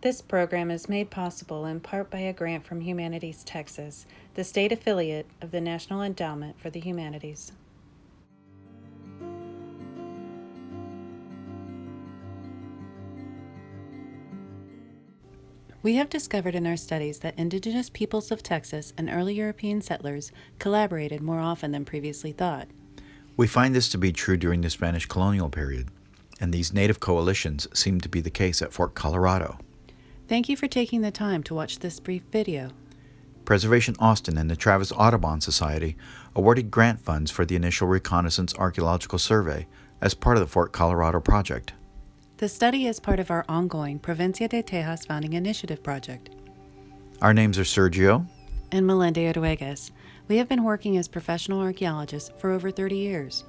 This program is made possible in part by a grant from Humanities Texas, the state affiliate of the National Endowment for the Humanities. We have discovered in our studies that indigenous peoples of Texas and early European settlers collaborated more often than previously thought. We find this to be true during the Spanish colonial period, and these native coalitions seem to be the case at Fort Colorado. Thank you for taking the time to watch this brief video. Preservation Austin and the Travis Audubon Society awarded grant funds for the initial reconnaissance archaeological survey as part of the Fort Colorado project. The study is part of our ongoing Provincia de Tejas Founding Initiative project. Our names are Sergio and Melinda Rodriguez. We have been working as professional archaeologists for over 30 years.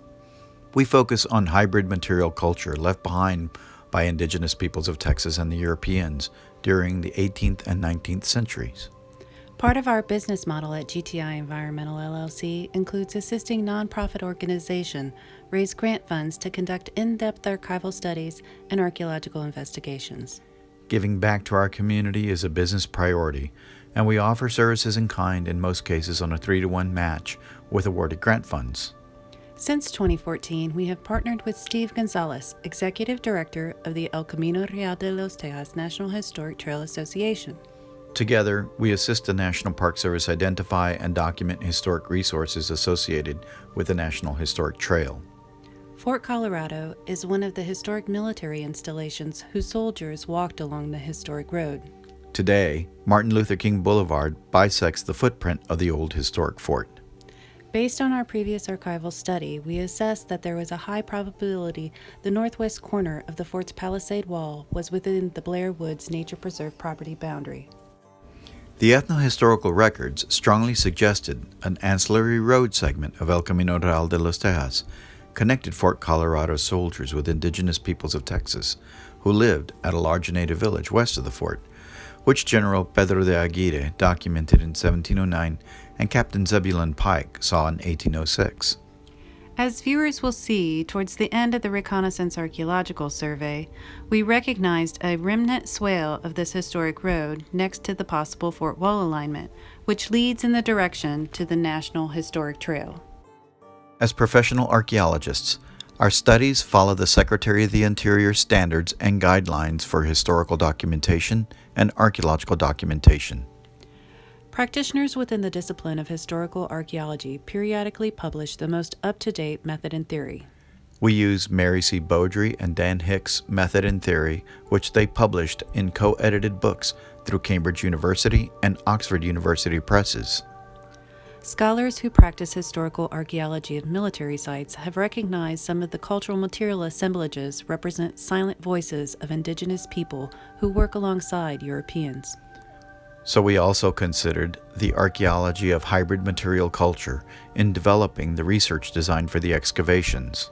We focus on hybrid material culture left behind by indigenous peoples of Texas and the Europeans during the 18th and 19th centuries. Part of our business model at GTI Environmental LLC includes assisting nonprofit organizations raise grant funds to conduct in-depth archival studies and archaeological investigations. Giving back to our community is a business priority, and we offer services in kind in most cases on a 3-to-1 match with awarded grant funds. Since 2014, we have partnered with Steve Gonzalez, Executive Director of the El Camino Real de los Tejas National Historic Trail Association. Together, we assist the National Park Service identify and document historic resources associated with the National Historic Trail. Fort Colorado is one of the historic military installations whose soldiers walked along the historic road. Today, Martin Luther King Boulevard bisects the footprint of the old historic fort. Based on our previous archival study, we assessed that there was a high probability the northwest corner of the fort's palisade wall was within the Blair Woods Nature Preserve property boundary. The ethnohistorical records strongly suggested an ancillary road segment of El Camino Real de los Tejas connected Fort Colorado soldiers with indigenous peoples of Texas who lived at a large native village west of the fort, which General Pedro de Aguirre documented in 1709 and Captain Zebulon Pike saw in 1806. As viewers will see, towards the end of the reconnaissance archaeological survey, we recognized a remnant swale of this historic road next to the possible fort wall alignment, which leads in the direction to the National Historic Trail. As professional archaeologists, our studies follow the Secretary of the Interior standards and guidelines for historical documentation and archaeological documentation. Practitioners within the discipline of historical archaeology periodically publish the most up-to-date method and theory. We use Mary C. Beaudry and Dan Hicks' method and theory, which they published in co-edited books through Cambridge University and Oxford University presses. Scholars who practice historical archaeology of military sites have recognized some of the cultural material assemblages represent silent voices of indigenous people who work alongside Europeans. So we also considered the archaeology of hybrid material culture in developing the research design for the excavations.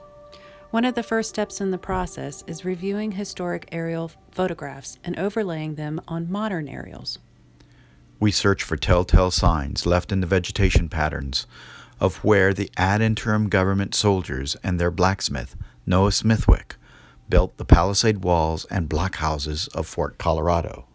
One of the first steps in the process is reviewing historic aerial photographs and overlaying them on modern aerials. We search for telltale signs left in the vegetation patterns of where the ad interim government soldiers and their blacksmith, Noah Smithwick, built the palisade walls and blockhouses of Fort Colorado.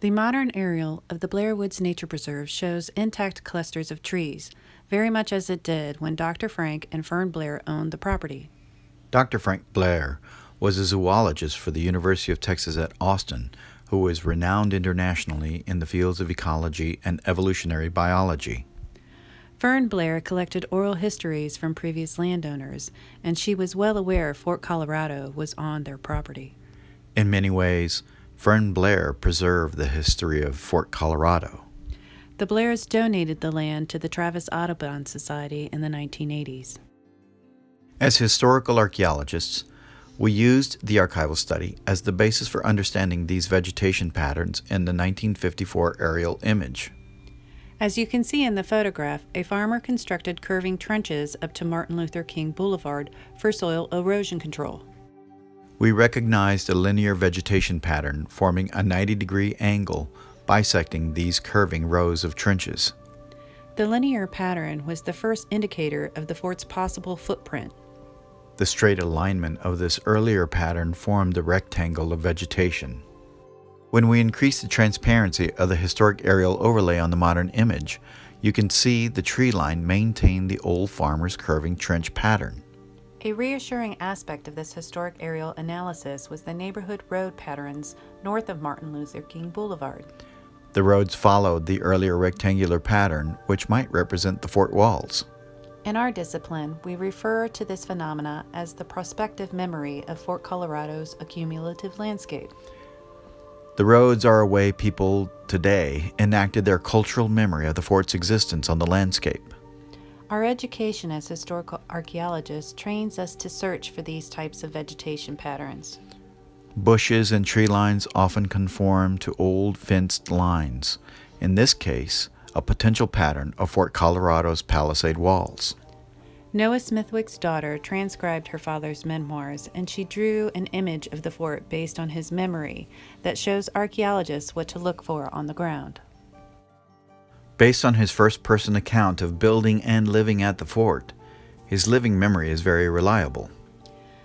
The modern aerial of the Blair Woods Nature Preserve shows intact clusters of trees, very much as it did when Dr. Frank and Fern Blair owned the property. Dr. Frank Blair was a zoologist for the University of Texas at Austin, who was renowned internationally in the fields of ecology and evolutionary biology. Fern Blair collected oral histories from previous landowners, and she was well aware Fort Colorado was on their property. In many ways, Fern Blair preserved the history of Fort Colorado. The Blairs donated the land to the Travis Audubon Society in the 1980s. As historical archaeologists, we used the archival study as the basis for understanding these vegetation patterns in the 1954 aerial image. As you can see in the photograph, a farmer constructed curving trenches up to Martin Luther King Boulevard for soil erosion control. We recognized a linear vegetation pattern forming a 90-degree angle bisecting these curving rows of trenches. The linear pattern was the first indicator of the fort's possible footprint. The straight alignment of this earlier pattern formed a rectangle of vegetation. When we increase the transparency of the historic aerial overlay on the modern image, you can see the tree line maintain the old farmer's curving trench pattern. A reassuring aspect of this historic aerial analysis was the neighborhood road patterns north of Martin Luther King Boulevard. The roads followed the earlier rectangular pattern, which might represent the fort walls. In our discipline, we refer to this phenomena as the prospective memory of Fort Colorado's accumulative landscape. The roads are a way people today enacted their cultural memory of the fort's existence on the landscape. Our education as historical archaeologists trains us to search for these types of vegetation patterns. Bushes and tree lines often conform to old fenced lines. In this case, a potential pattern of Fort Colorado's palisade walls. Noah Smithwick's daughter transcribed her father's memoirs, and she drew an image of the fort based on his memory that shows archaeologists what to look for on the ground. Based on his first-person account of building and living at the fort, his living memory is very reliable.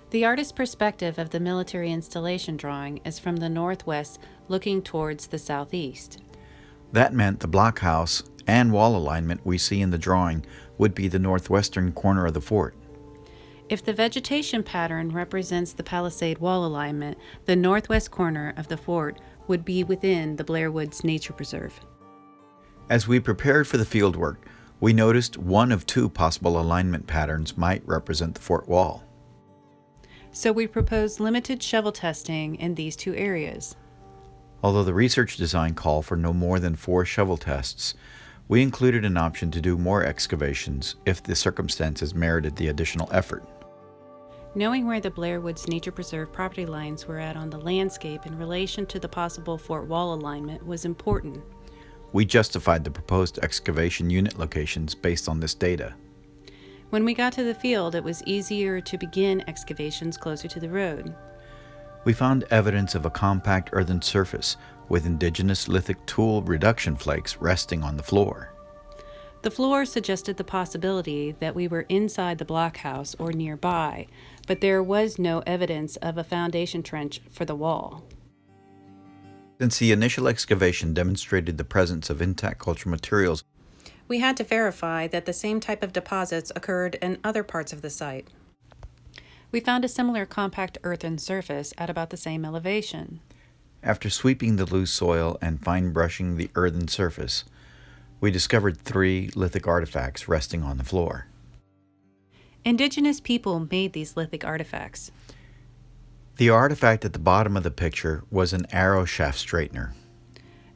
The artist's perspective of the military installation drawing is from the northwest looking towards the southeast. That meant the blockhouse and wall alignment we see in the drawing would be the northwestern corner of the fort. If the vegetation pattern represents the palisade wall alignment, the northwest corner of the fort would be within the Blair Woods Nature Preserve. As we prepared for the fieldwork, we noticed one of two possible alignment patterns might represent the fort wall. So we proposed limited shovel testing in these two areas. Although the research design called for no more than 4 shovel tests, we included an option to do more excavations if the circumstances merited the additional effort. Knowing where the Blair Woods Nature Preserve property lines were at on the landscape in relation to the possible fort wall alignment was important. We justified the proposed excavation unit locations based on this data. When we got to the field, it was easier to begin excavations closer to the road. We found evidence of a compact earthen surface with indigenous lithic tool reduction flakes resting on the floor. The floor suggested the possibility that we were inside the blockhouse or nearby, but there was no evidence of a foundation trench for the wall. Since the initial excavation demonstrated the presence of intact cultural materials, We had to verify that the same type of deposits occurred in other parts of the site. We found a similar compact earthen surface at about the same elevation. after sweeping the loose soil and fine brushing the earthen surface, we discovered 3 lithic artifacts resting on the floor. Indigenous people made these lithic artifacts. The artifact at the bottom of the picture was an arrow shaft straightener.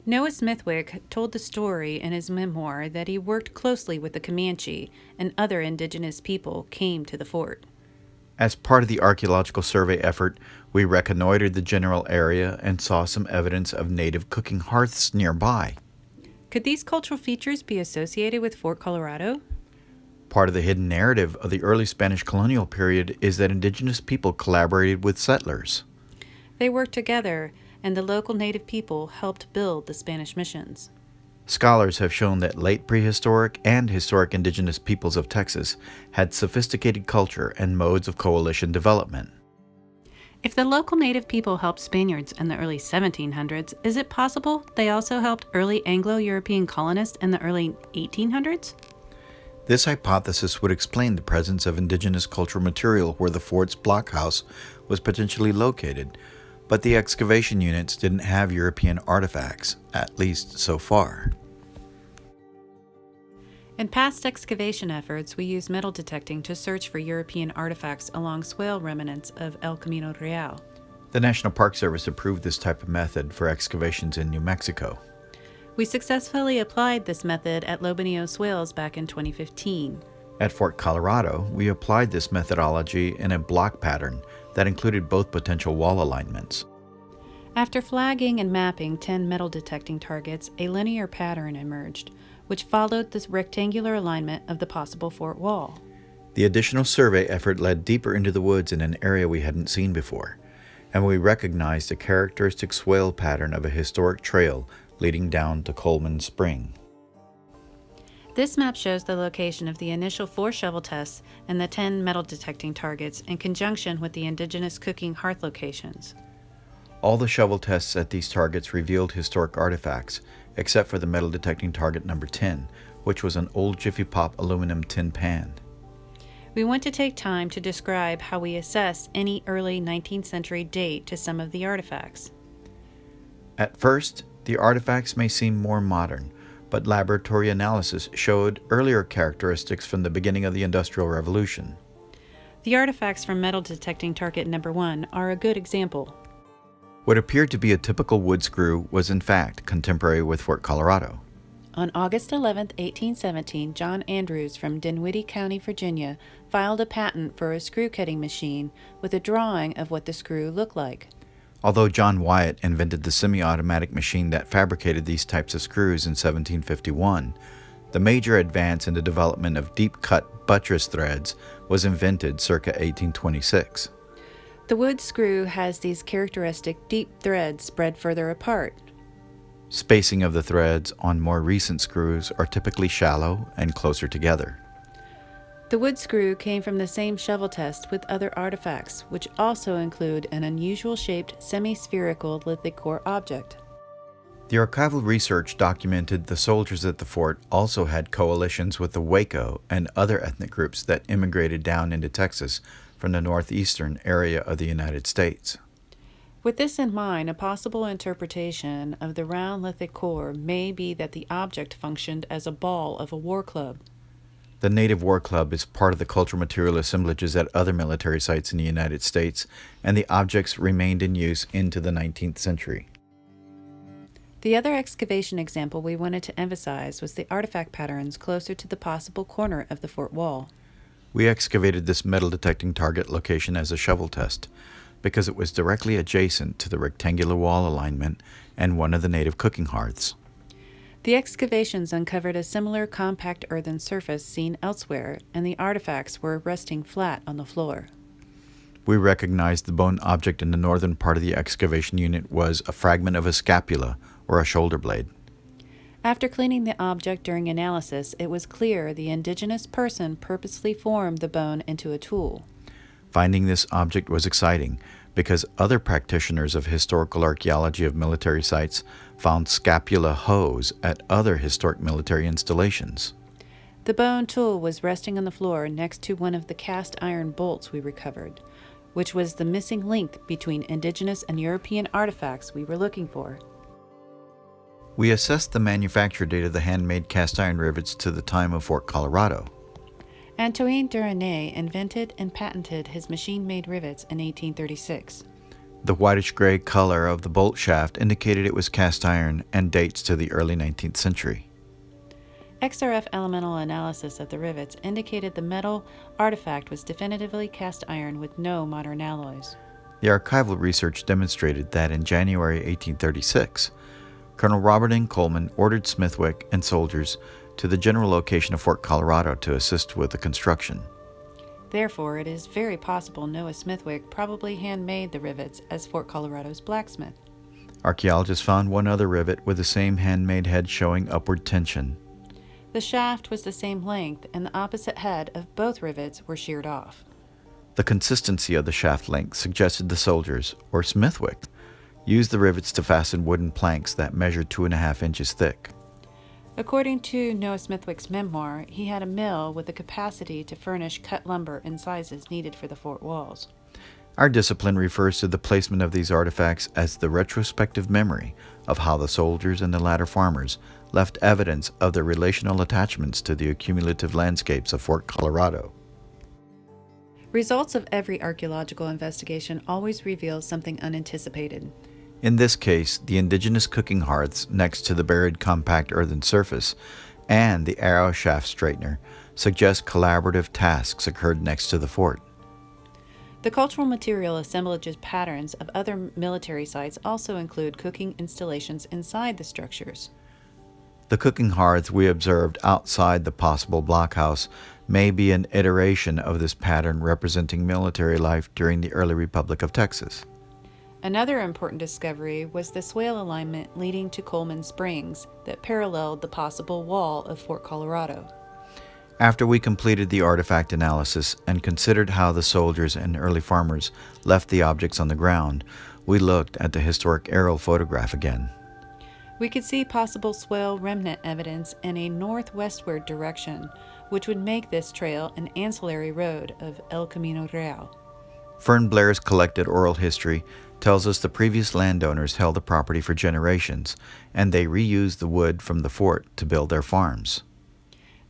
Noah Smithwick told the story in his memoir that he worked closely with the Comanche and other indigenous people came to the fort. As part of the archaeological survey effort, we reconnoitered the general area and saw some evidence of native cooking hearths nearby. Could these cultural features be associated with Fort Colorado? Part of the hidden narrative of the early Spanish colonial period is that indigenous people collaborated with settlers. They worked together, and the local native people helped build the Spanish missions. Scholars have shown that late prehistoric and historic indigenous peoples of Texas had sophisticated culture and modes of coalition development. If the local native people helped Spaniards in the early 1700s, is it possible they also helped early Anglo-European colonists in the early 1800s? This hypothesis would explain the presence of indigenous cultural material where the fort's blockhouse was potentially located, but the excavation units didn't have European artifacts, at least so far. In past excavation efforts, we used metal detecting to search for European artifacts along swale remnants of El Camino Real. The National Park Service approved this type of method for excavations in New Mexico. We successfully applied this method at Lobanillo swales back in 2015. At Fort Colorado, we applied this methodology in a block pattern that included both potential wall alignments. After flagging and mapping 10 metal detecting targets, a linear pattern emerged, which followed the rectangular alignment of the possible fort wall. The additional survey effort led deeper into the woods in an area we hadn't seen before, and we recognized a characteristic swale pattern of a historic trail leading down to Coleman Spring. This map shows the location of the initial 4 shovel tests and the 10 metal detecting targets in conjunction with the indigenous cooking hearth locations. All the shovel tests at these targets revealed historic artifacts, except for the metal detecting target number 10, which was an old Jiffy Pop aluminum tin pan. We want to take time to describe how we assess any early 19th century date to some of the artifacts. At first, the artifacts may seem more modern, but laboratory analysis showed earlier characteristics from the beginning of the Industrial Revolution. The artifacts from metal detecting target number 1 are a good example. What appeared to be a typical wood screw was in fact contemporary with Fort Colorado. On August 11, 1817, John Andrews from Dinwiddie County, Virginia, filed a patent for a screw cutting machine with a drawing of what the screw looked like. Although John Wyatt invented the semi-automatic machine that fabricated these types of screws in 1751, the major advance in the development of deep-cut buttress threads was invented circa 1826. The wood screw has these characteristic deep threads spread further apart. Spacing of the threads on more recent screws are typically shallow and closer together. The wood screw came from the same shovel test with other artifacts, which also include an unusual shaped semi-spherical lithic core object. The archival research documented the soldiers at the fort also had coalitions with the Waco and other ethnic groups that immigrated down into Texas from the northeastern area of the United States. With this in mind, a possible interpretation of the round lithic core may be that the object functioned as a ball of a war club. The Native War Club is part of the cultural material assemblages at other military sites in the United States, and the objects remained in use into the 19th century. The other excavation example we wanted to emphasize was the artifact patterns closer to the possible corner of the fort wall. We excavated this metal detecting target location as a shovel test because it was directly adjacent to the rectangular wall alignment and one of the native cooking hearths. The excavations uncovered a similar compact earthen surface seen elsewhere, and the artifacts were resting flat on the floor. We recognized the bone object in the northern part of the excavation unit was a fragment of a scapula or a shoulder blade. After cleaning the object during analysis, it was clear the indigenous person purposely formed the bone into a tool. Finding this object was exciting because other practitioners of historical archaeology of military sites found scapula hoes at other historic military installations. The bone tool was resting on the floor next to one of the cast iron bolts we recovered, which was the missing link between indigenous and European artifacts we were looking for. We assessed the manufacture date of the handmade cast iron rivets to the time of Fort Colorado. Antoine Duraney invented and patented his machine-made rivets in 1836. The whitish-gray color of the bolt shaft indicated it was cast iron and dates to the early 19th century. XRF elemental analysis of the rivets indicated the metal artifact was definitively cast iron with no modern alloys. The archival research demonstrated that in January 1836, Colonel Robert N. Coleman ordered Smithwick and soldiers to the general location of Fort Colorado to assist with the construction. Therefore, it is very possible Noah Smithwick probably handmade the rivets as Fort Colorado's blacksmith. Archaeologists found one other rivet with the same handmade head showing upward tension. The shaft was the same length, and the opposite head of both rivets were sheared off. The consistency of the shaft length suggested the soldiers, or Smithwick, used the rivets to fasten wooden planks that measured 2.5 inches thick. According to Noah Smithwick's memoir, he had a mill with the capacity to furnish cut lumber in sizes needed for the fort walls. Our discipline refers to the placement of these artifacts as the retrospective memory of how the soldiers and the latter farmers left evidence of their relational attachments to the accumulative landscapes of Fort Colorado. Results of every archaeological investigation always reveal something unanticipated. In this case, the indigenous cooking hearths next to the buried compact earthen surface and the arrow shaft straightener suggest collaborative tasks occurred next to the fort. The cultural material assemblages patterns of other military sites also include cooking installations inside the structures. The cooking hearths we observed outside the possible blockhouse may be an iteration of this pattern representing military life during the early Republic of Texas. Another important discovery was the swale alignment leading to Coleman Springs that paralleled the possible wall of Fort Colorado. After we completed the artifact analysis and considered how the soldiers and early farmers left the objects on the ground, we looked at the historic aerial photograph again. We could see possible swale remnant evidence in a northwestward direction, which would make this trail an ancillary road of El Camino Real. Fern Blair's collected oral history tells us the previous landowners held the property for generations, and they reused the wood from the fort to build their farms.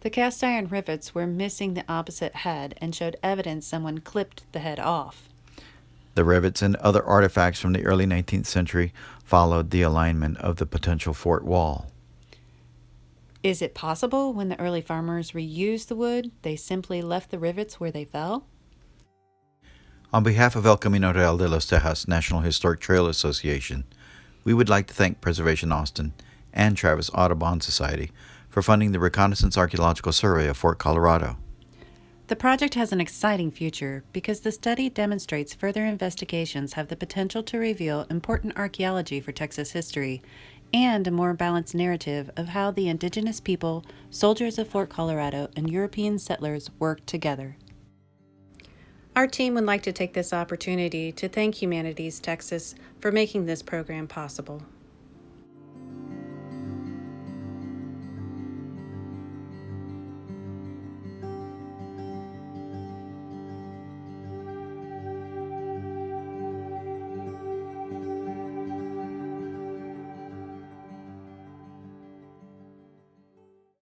The cast iron rivets were missing the opposite head and showed evidence someone clipped the head off. The rivets and other artifacts from the early 19th century followed the alignment of the potential fort wall. Is it possible when the early farmers reused the wood, they simply left the rivets where they fell? On behalf of El Camino Real de los Tejas National Historic Trail Association, we would like to thank Preservation Austin and Travis Audubon Society for funding the Reconnaissance Archaeological Survey of Fort Colorado. The project has an exciting future because the study demonstrates further investigations have the potential to reveal important archaeology for Texas history and a more balanced narrative of how the indigenous people, soldiers of Fort Colorado, and European settlers worked together. Our team would like to take this opportunity to thank Humanities Texas for making this program possible.